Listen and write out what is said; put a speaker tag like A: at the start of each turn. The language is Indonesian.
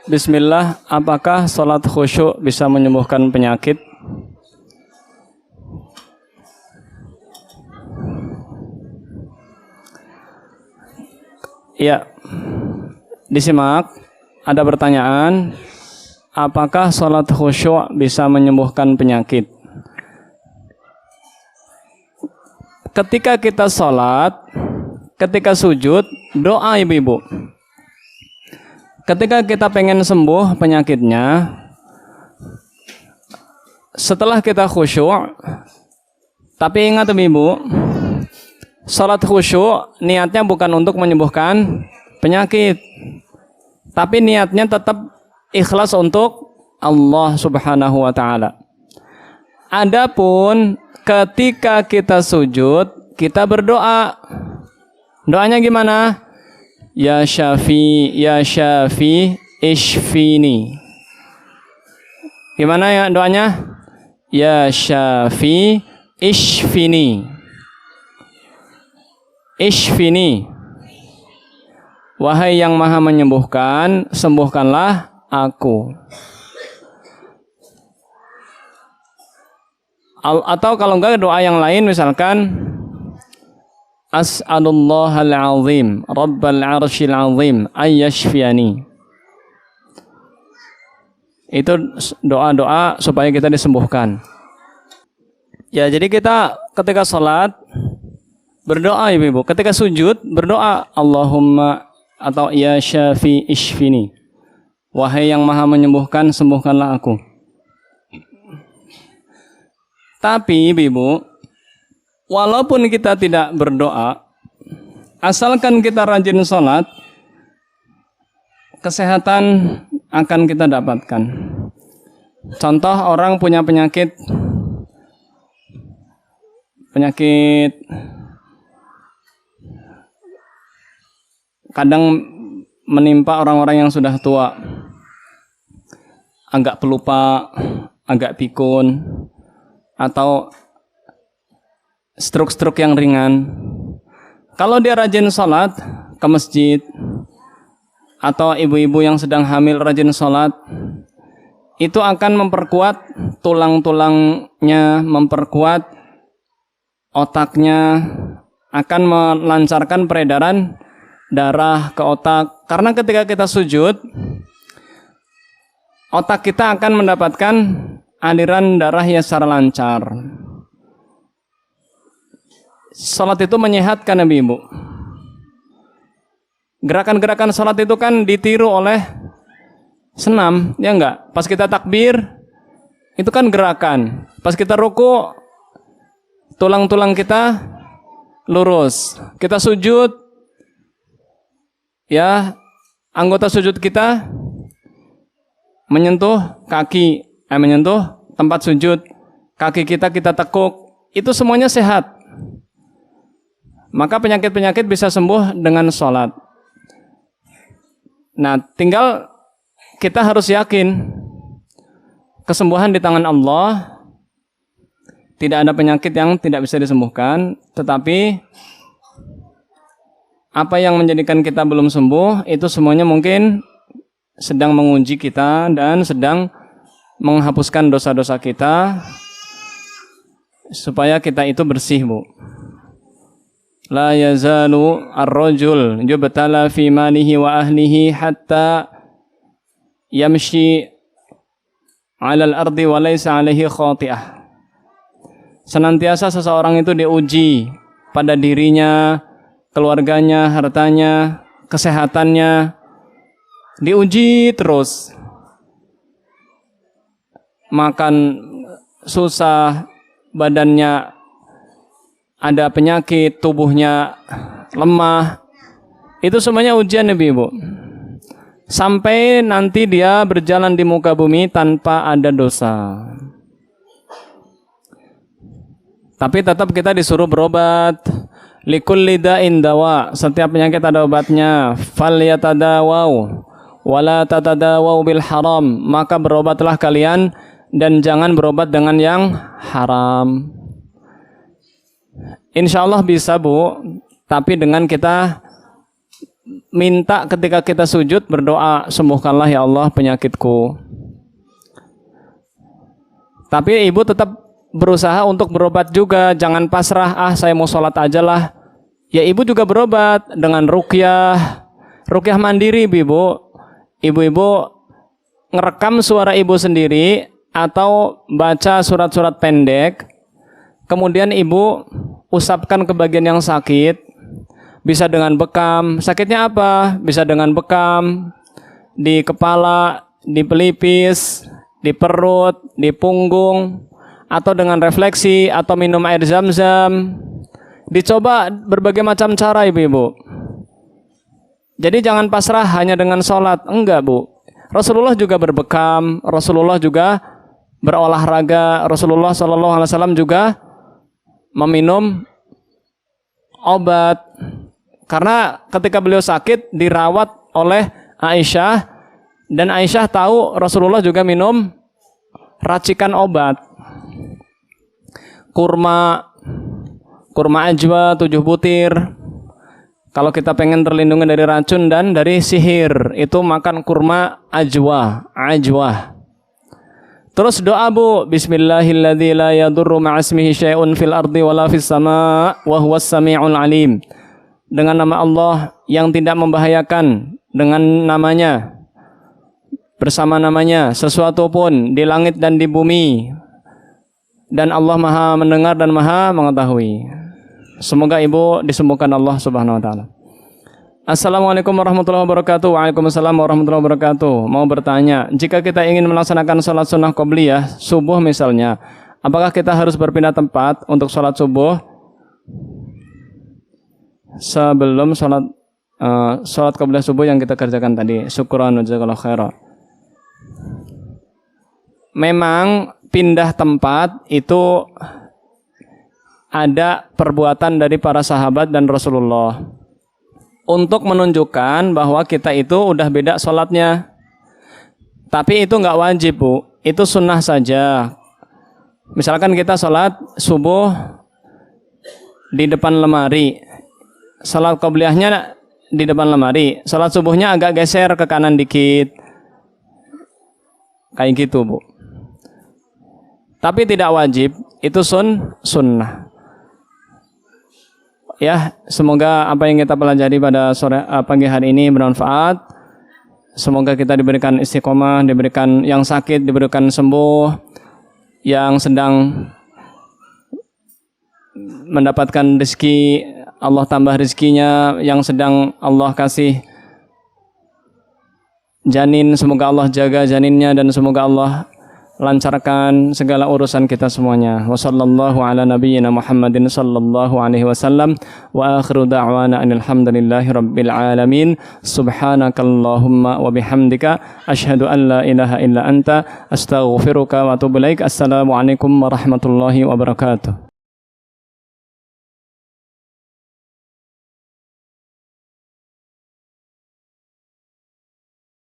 A: Bismillah, apakah sholat khusyuk bisa menyembuhkan penyakit? Ya, disimak. Ada pertanyaan, apakah sholat khusyuk bisa menyembuhkan penyakit? Ketika kita sholat, ketika sujud, doa ibu-ibu. Ketika kita pengen sembuh penyakitnya, setelah kita khusyuk, tapi ingat ibu, salat khusyuk niatnya bukan untuk menyembuhkan penyakit, tapi niatnya tetap ikhlas untuk Allah Subhanahu wa Ta'ala. Adapun ketika kita sujud, kita berdoa. Doanya gimana? Ya Syafi, ishfini. Gimana ya doanya? Ya Syafi, ishfini. Ishfini. Wahai yang maha menyembuhkan, sembuhkanlah aku. Atau kalau enggak doa yang lain misalkan As'alullahal azim Rabbal arshil azim ayyashfiyani. Itu doa-doa supaya kita disembuhkan. Ya, jadi kita ketika sholat berdoa ibu-ibu. Ketika sujud berdoa Allahumma atau ya syafi ishfini. Wahai yang maha menyembuhkan, sembuhkanlah aku. Tapi ibu, walaupun kita tidak berdoa, asalkan kita rajin sholat, kesehatan akan kita dapatkan. Contoh orang punya penyakit kadang menimpa orang-orang yang sudah tua, agak pelupa, agak pikun, atau stroke-stroke yang ringan. Kalau dia rajin sholat ke masjid, atau ibu-ibu yang sedang hamil rajin sholat, itu akan memperkuat tulang-tulangnya, memperkuat otaknya, akan melancarkan peredaran darah ke otak. Karena ketika kita sujud, otak kita akan mendapatkan aliran darah yang secara lancar. Salat itu menyehatkan ibu. Gerakan-gerakan salat itu kan ditiru oleh senam, ya enggak? Pas kita takbir, itu kan gerakan. Pas kita ruku, tulang-tulang kita lurus. Kita sujud, ya, anggota sujud kita menyentuh kaki, menyentuh tempat sujud. Kaki kita tekuk. Itu semuanya sehat. Maka penyakit-penyakit bisa sembuh dengan sholat. Nah, tinggal kita harus yakin kesembuhan di tangan Allah. Tidak ada penyakit yang tidak bisa disembuhkan. Tetapi apa yang menjadikan kita belum sembuh, itu semuanya mungkin sedang menguji kita dan sedang menghapuskan dosa-dosa kita supaya kita itu bersih, Bu. La yazalu ar-rajul yubtala fi malihi wa ahlihi hatta yamshi 'ala al-ardi wa laysa 'alaihi khati'ah. Senantiasa seseorang itu diuji pada dirinya, keluarganya, hartanya, kesehatannya, diuji terus. Makan susah, badannya ada penyakit, tubuhnya lemah. Itu semuanya ujian ibu-ibu. Sampai nanti dia berjalan di muka bumi tanpa ada dosa. Tapi tetap kita disuruh berobat. Likulli da'in dawa. Setiap penyakit ada obatnya. Falyatadawau wala tatadawau bil haram. Maka berobatlah kalian dan jangan berobat dengan yang haram. Insya Allah bisa, Bu, tapi dengan kita minta ketika kita sujud berdoa, sembuhkanlah ya Allah penyakitku. Tapi ibu tetap berusaha untuk berobat juga, jangan pasrah, saya mau sholat aja lah. Ya ibu juga berobat dengan ruqyah mandiri ibu. Ibu-ibu ngerekam suara ibu sendiri atau baca surat-surat pendek, kemudian ibu usapkan ke bagian yang sakit, bisa dengan bekam. Sakitnya apa? Bisa dengan bekam di kepala, di pelipis, di perut, di punggung, atau dengan refleksi, atau minum air zam-zam. Dicoba berbagai macam cara ibu-ibu. Jadi jangan pasrah hanya dengan sholat. Enggak bu, Rasulullah juga berbekam, Rasulullah juga berolahraga, Rasulullah SAW juga meminum obat. Karena ketika beliau sakit dirawat oleh Aisyah, dan Aisyah tahu Rasulullah juga minum racikan obat. Kurma ajwa 7 butir. Kalau kita pengen terlindungi dari racun dan dari sihir, itu makan kurma ajwa. Terus doa bu, Bismillahilladzi la yadurru ma'asmihi syai'un fil ardi wala fis sama' wa huwas sami'ul alim. Dengan nama Allah yang tidak membahayakan dengan namanya, bersama namanya, sesuatu pun di langit dan di bumi, dan Allah maha mendengar dan maha mengetahui. Semoga ibu disembuhkan Allah subhanahu wa ta'ala. Assalamualaikum warahmatullahi wabarakatuh. Waalaikumsalam warahmatullahi wabarakatuh. Mau bertanya, jika kita ingin melaksanakan sholat sunnah qobliyah, subuh misalnya, apakah kita harus berpindah tempat untuk sholat subuh sebelum sholat qobliyah subuh yang kita kerjakan tadi? Syukran wa jazakallahu khairan. Memang pindah tempat itu ada perbuatan dari para sahabat dan Rasulullah untuk menunjukkan bahwa kita itu udah beda sholatnya. Tapi itu nggak wajib bu, itu sunnah saja. Misalkan kita sholat subuh di depan lemari, sholat qobliyahnya di depan lemari, sholat subuhnya agak geser ke kanan dikit, kayak gitu bu. Tapi tidak wajib, itu sunnah. Ya, semoga apa yang kita pelajari pada pagi hari ini bermanfaat. Semoga kita diberikan istiqomah, diberikan yang sakit diberikan sembuh, yang sedang mendapatkan rezeki Allah tambah rezekinya, yang sedang Allah kasih janin semoga Allah jaga janinnya, dan semoga Allah lancarkan segala urusan kita semuanya. Wassallallahu ala nabiyyina Muhammadin sallallahu alaihi wasallam wa akhiru da'wana alhamdulillahi rabbil alamin. Subhanakallahumma wa bihamdika asyhadu an la ilaha illa anta astaghfiruka wa atubu ilaik. Assalamualaikum warahmatullahi wabarakatuh.